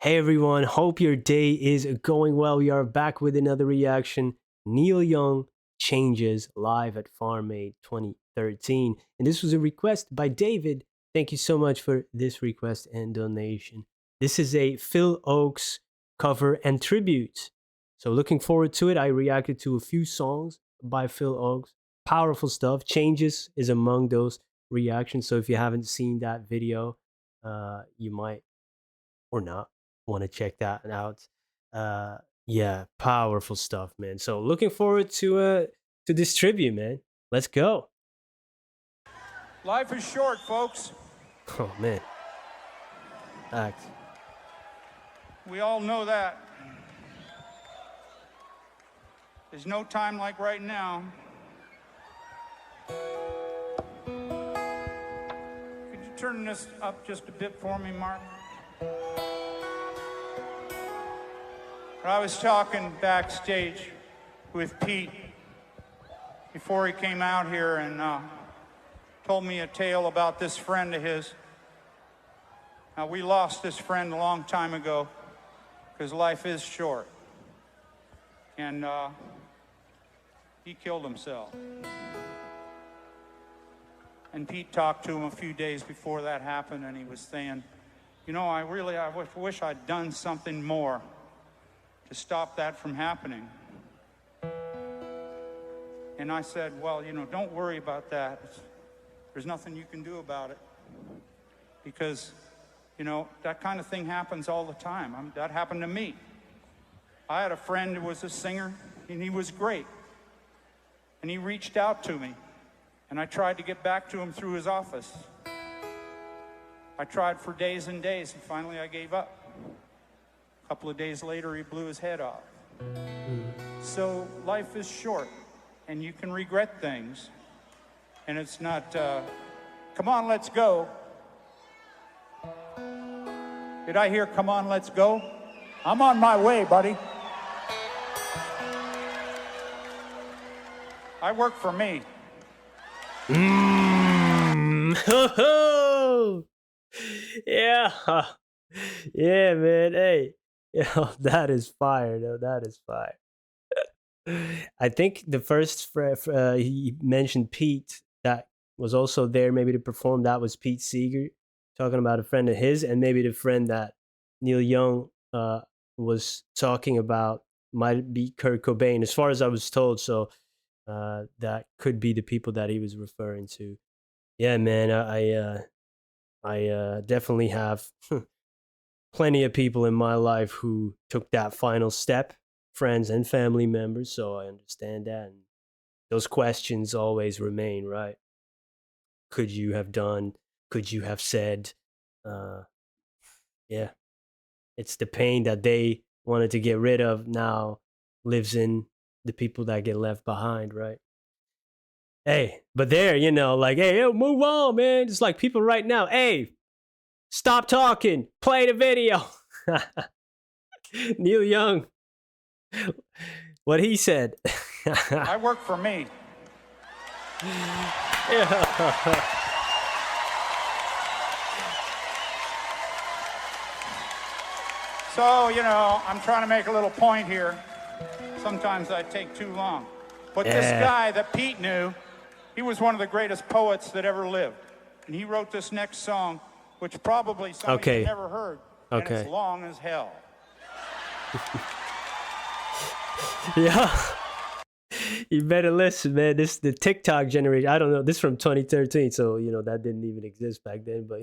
Hey everyone, hope your day is going well. We are back with another reaction. Neil Young changes live at Farm Aid 2013. And this was a request by David. Thank you so much for this request and donation. This is a Phil Ochs cover and tribute. So looking forward to it. I reacted to a few songs by Phil Ochs. Powerful stuff. Changes is among those reactions. So if you haven't seen that video, you might or not want to check that out. Yeah, powerful stuff, man. So looking forward to this tribute, man. Let's go. Life is short, folks. Oh man, act. We all know that. There's no time like right now. Could you turn this up just a bit for me, Mark? I was talking backstage with Pete before he came out here and told me a tale about this friend of his. Now, we lost this friend a long time ago because life is short. And he killed himself. And Pete talked to him a few days before that happened, and he was saying, you know, I wish I'd done something more to stop that from happening. And I said, well, you know, don't worry about that. There's nothing you can do about it. Because, you know, that kind of thing happens all the time. That happened to me. I had a friend who was a singer, and he was great. And he reached out to me, and I tried to get back to him through his office. I tried for days and days, and finally I gave up. A couple of days later, he blew his head off. So life is short, and you can regret things. And it's not, come on, let's go. Did I hear, come on, let's go? I'm on my way, buddy. I work for me. Ho, yeah. Yeah, man. Hey. Yo, that is fire, though. That is fire. I think the first he mentioned Pete that was also there maybe to perform. That was Pete Seeger talking about a friend of his, and maybe the friend that Neil Young was talking about might be Kurt Cobain, as far as I was told. So that could be the people that he was referring to. Yeah, man. I definitely have plenty of people in my life who took that final step, friends and family members. So I understand that. And those questions always remain, right? Could you have done? Could you have said? Uh, yeah, it's the pain that they wanted to get rid of now lives in the people that get left behind, right? Hey, but there, like, hey, yo, move on, man. Just like people right now, hey, stop talking, play the video. Neil Young, what he said. I work for me. Yeah. So, you know, I'm trying to make a little point here. Sometimes I take too long. But this guy that Pete knew, he was one of the greatest poets that ever lived. And he wrote this next song, which probably some of you never heard. And it's long as hell. Yeah. You better listen, man. This the TikTok generation. I don't know. This is from 2013, so that didn't even exist back then. But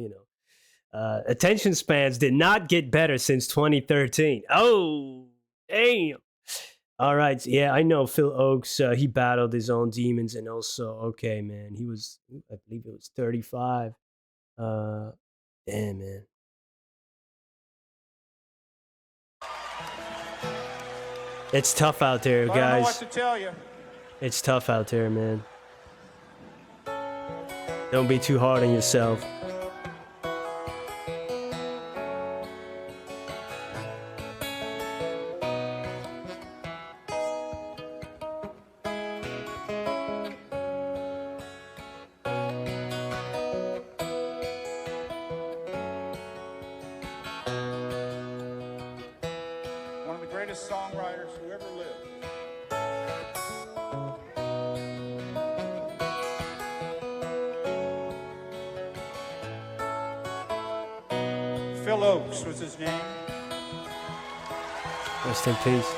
attention spans did not get better since 2013. Oh, damn. All right, yeah, I know Phil Ochs. He battled his own demons, and also, okay, man, he was, I believe it was 35. Damn, man. It's tough out there, guys. I don't know what to tell you. It's tough out there, man. Don't be too hard on yourself. greatest songwriters who ever lived. Phil Ochs was his name. Rest in peace.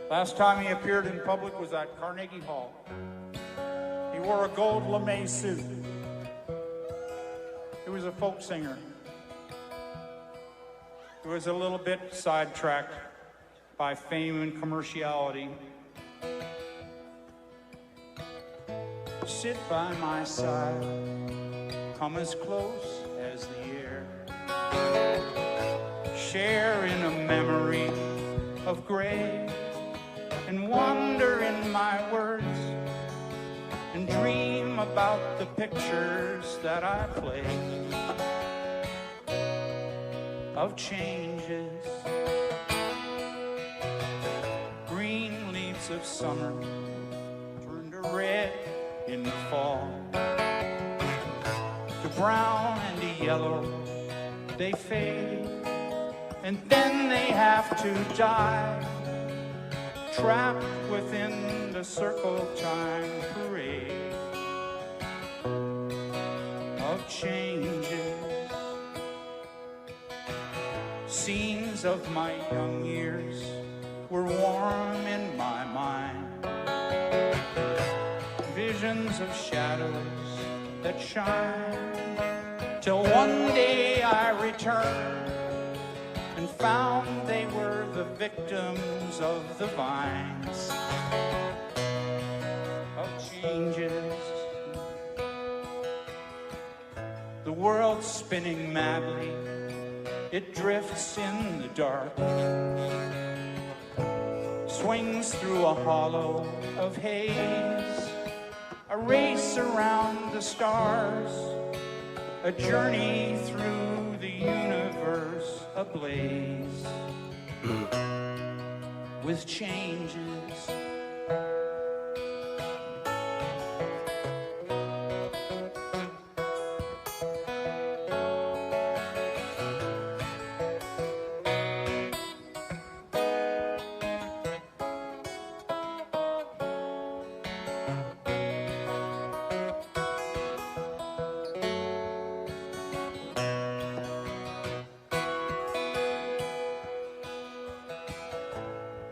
Last time he appeared in public was at Carnegie Hall. He wore a gold lame suit. He was a folk singer. He was a little bit sidetracked by fame and commerciality. Sit by my side, come as close as the air. Share in a memory of gray, and wander in my words, and dream about the pictures that I play of changes. Green leaves of summer turn to red in the fall, to brown and to yellow they fade, and then they have to die, trapped within the circle time parade of changes. Scenes of my young years were warm in my mind, visions of shadows that shine, till one day I returned and found they were the victims of the vines of changes. The world spinning madly, it drifts in the dark, swings through a hollow of haze, a race around the stars, a journey through the universe ablaze with changes.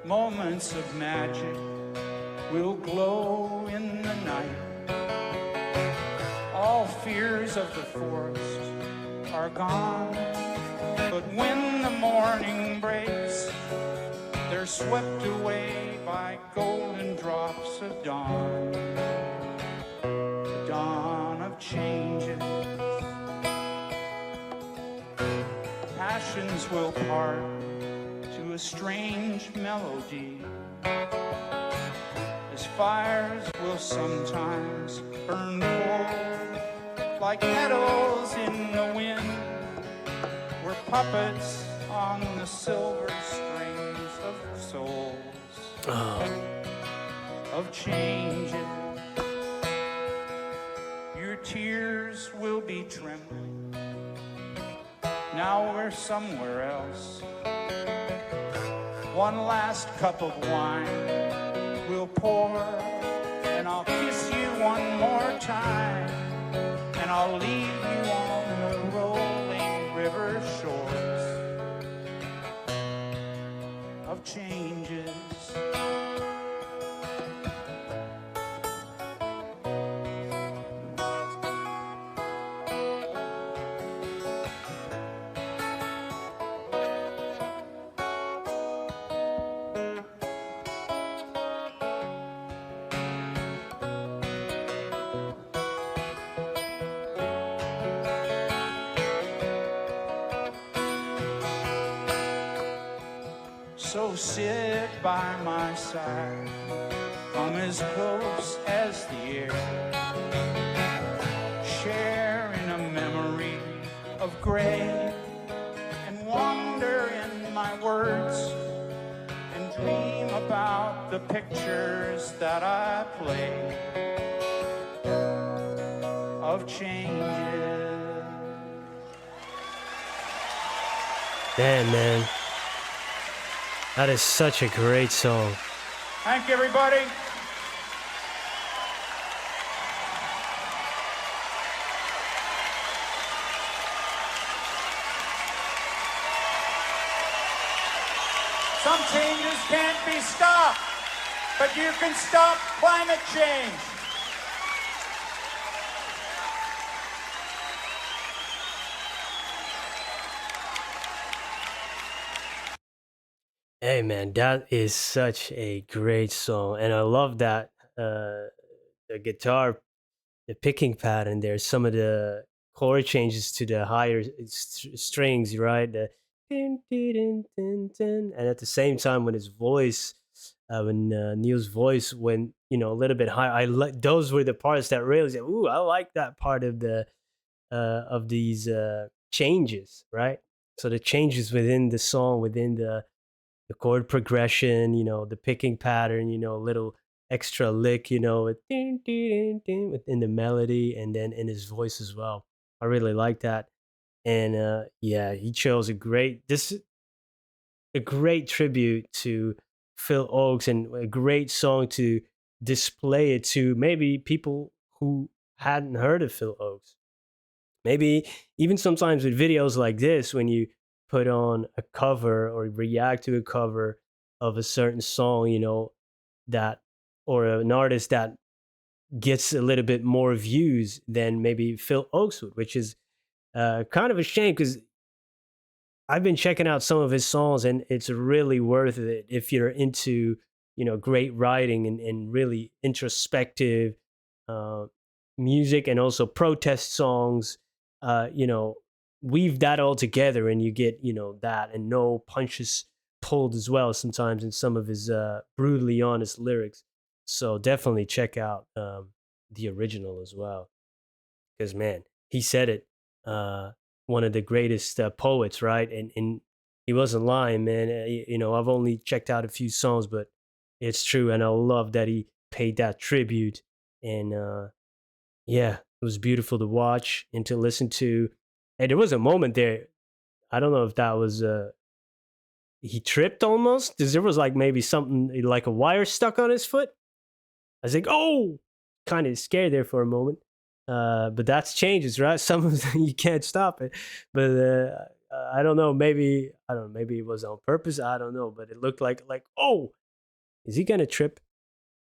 Moments of magic will glow in the night. All fears of the forest are gone, but when the morning breaks, they're swept away by golden drops of dawn, the dawn of changes. Passions will part to a strange melody, as fires will sometimes burn cold, like petals in the wind. We're puppets on the silver strings of souls, of changes. Your tears will be trembling. Now we're somewhere else. One last cup of wine we'll pour, and I'll kiss you one more time, and I'll leave you on the rolling river shores of changes. So sit by my side, come as close as the air, share in a memory of gray, and wander in my words, and dream about the pictures that I play changes. Damn, man. That is such a great song. Thank you, everybody. Some changes can't be stopped, but you can stop climate change. Hey, man, that is such a great song, and I love that the guitar, the picking pattern there. Some of the chord changes to the higher strings, right? The dun, dun, dun, dun, dun. And at the same time, when his voice, when Neil's voice went, a little bit high, those were the parts that really said, "Ooh, I like that part of of these changes," right? So the changes within the song, within the chord progression, the picking pattern, a little extra lick, with ding, ding, ding, within the melody and then in his voice as well. I really like that. And yeah, he chose a great tribute to Phil Oakes and a great song to display it to maybe people who hadn't heard of Phil Oakes. Maybe even sometimes with videos like this, when you put on a cover or react to a cover of a certain song, that or an artist that gets a little bit more views than maybe Phil Oakes would, which is kind of a shame because I've been checking out some of his songs and it's really worth it if you're into, great writing and really introspective uh, music and also protest songs. Weave that all together and you get, that and no punches pulled as well sometimes in some of his brutally honest lyrics. So definitely check out the original as well because man, he said it. One of the greatest poets, right? And he wasn't lying, man. I've only checked out a few songs, but it's true, and I love that he paid that tribute. And yeah, it was beautiful to watch and to listen to. And there was a moment there. I don't know if that was he tripped almost, because there was like maybe something like a wire stuck on his foot. I was like, oh, kind of scared there for a moment. But that's changes, right? Some of them you can't stop it. But I don't know. Maybe I don't know. Maybe it was on purpose. I don't know. But it looked like oh, is he gonna trip?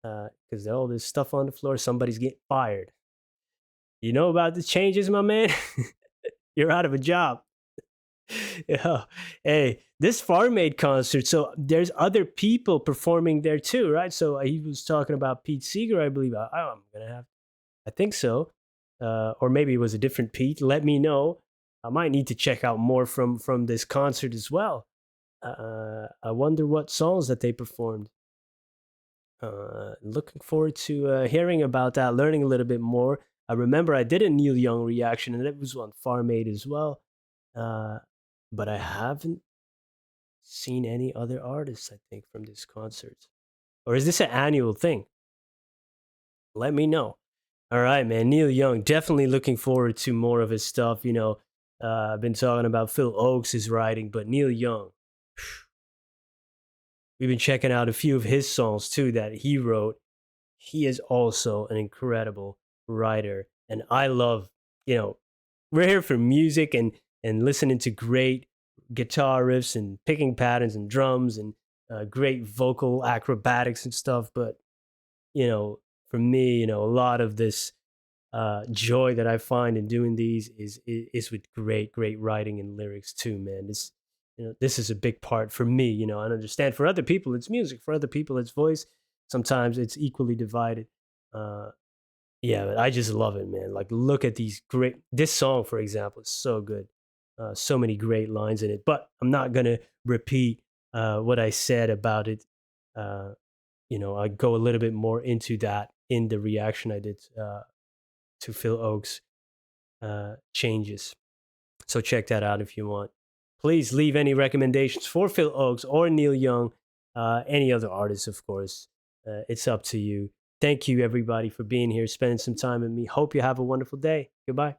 Because all this stuff on the floor, somebody's getting fired. You know about the changes, my man? You're out of a job. Yeah. Hey, this Farm Aid concert. So there's other people performing there too, right? So he was talking about Pete Seeger, I believe. I'm gonna have I think so, or maybe it was a different Pete. Let me know. I might need to check out more from this concert as well. I wonder what songs that they performed. Looking forward to hearing about that, learning a little bit more. I remember I did a Neil Young reaction, and it was on Farm Aid as well. Uh, but I haven't seen any other artists. I think from this concert, or is this an annual thing? Let me know. All right, man. Neil Young, definitely looking forward to more of his stuff. I've been talking about Phil Oakes' his writing, but Neil Young, we've been checking out a few of his songs too that he wrote. He is also an incredible writer, and I love, you know, we're here for music and listening to great guitar riffs and picking patterns and drums and great vocal acrobatics and stuff. But you know, for me, a lot of this joy that I find in doing these is with great writing and lyrics too, man. This is a big part for me. I understand for other people it's music, for other people it's voice. Sometimes it's equally divided. Uh, yeah, but I just love it, man. Like, look at these great. This song, for example, is so good. So many great lines in it. But I'm not gonna repeat what I said about it. Uh, I go a little bit more into that in the reaction I did to Phil Oakes' changes. So check that out if you want. Please leave any recommendations for Phil Oakes or Neil Young, any other artists, of course. It's up to you. Thank you, everybody, for being here, spending some time with me. Hope you have a wonderful day. Goodbye.